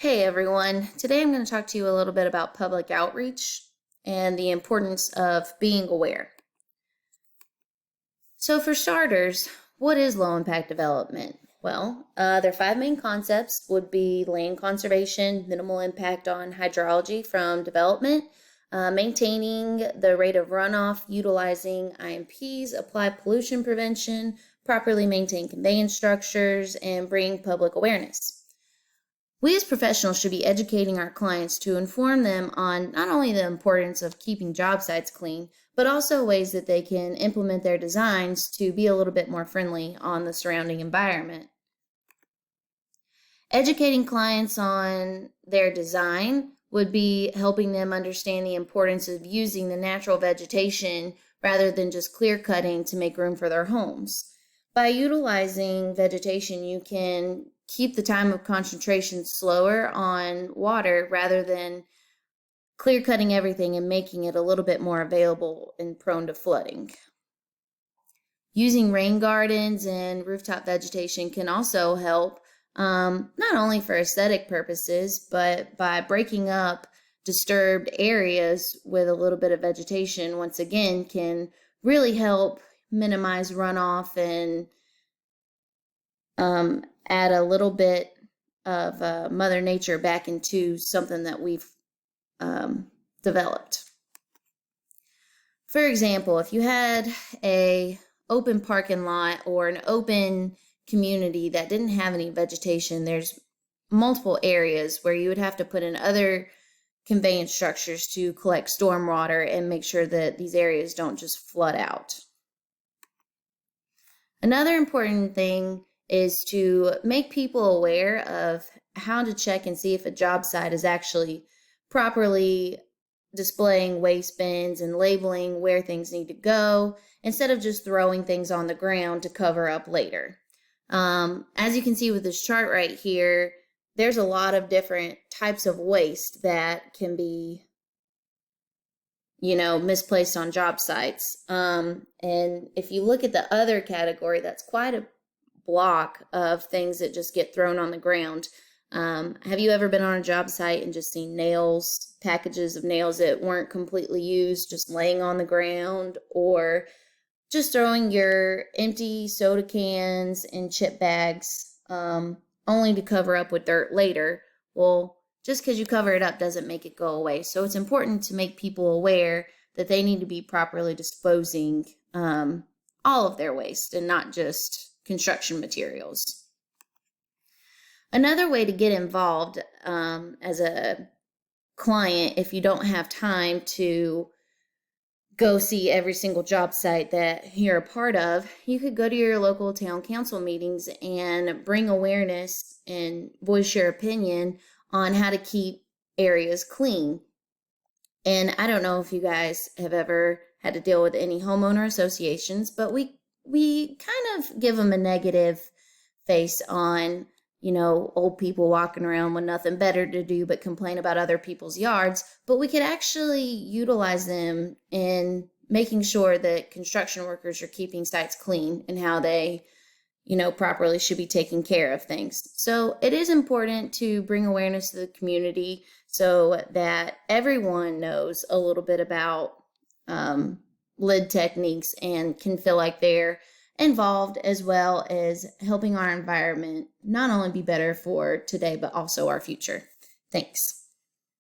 Hey everyone, today I'm going to talk to you a little bit about public outreach and the importance of being aware. So for starters, what is low impact development? Well, their five main concepts would be land conservation, minimal impact on hydrology from development, maintaining the rate of runoff, utilizing IMPs, apply pollution prevention, properly maintain conveyance structures, and bring public awareness. We as professionals should be educating our clients to inform them on not only the importance of keeping job sites clean, but also ways that they can implement their designs to be a little bit more friendly on the surrounding environment. Educating clients on their design would be helping them understand the importance of using the natural vegetation rather than just clear cutting to make room for their homes. By utilizing vegetation, you can keep the time of concentration slower on water rather than clear cutting everything and making it a little bit more available and prone to flooding. Using rain gardens and rooftop vegetation can also help, not only for aesthetic purposes, but by breaking up disturbed areas with a little bit of vegetation, once again, can really help minimize runoff and add a little bit of Mother Nature back into something that we've developed. For example, if you had a open parking lot or an open community that didn't have any vegetation, there's multiple areas where you would have to put in other conveyance structures to collect stormwater and make sure that these areas don't just flood out. Another important thing is to make people aware of how to check and see if a job site is actually properly displaying waste bins and labeling where things need to go instead of just throwing things on the ground to cover up later. As you can see with this chart right here, there's a lot of different types of waste that can be misplaced on job sites. And if you look at the other category, that's quite a block of things that just get thrown on the ground. Have you ever been on a job site and just seen nails, packages of nails that weren't completely used, just laying on the ground, or just throwing your empty soda cans and chip bags only to cover up with dirt later? Well, just because you cover it up doesn't make it go away. So it's important to make people aware that they need to be properly disposing all of their waste and not just construction materials. Another way to get involved as a client, if you don't have time to go see every single job site that you're a part of, you could go to your local town council meetings and bring awareness and voice your opinion on how to keep areas clean. And I don't know if you guys have ever had to deal with any homeowner associations, but we kind of give them a negative face on, old people walking around with nothing better to do but complain about other people's yards. But we could actually utilize them in making sure that construction workers are keeping sites clean and how they properly should be taking care of things. So it is important to bring awareness to the community so that everyone knows a little bit about lid techniques and can feel like they're involved, as well as helping our environment not only be better for today, but also our future. Thanks.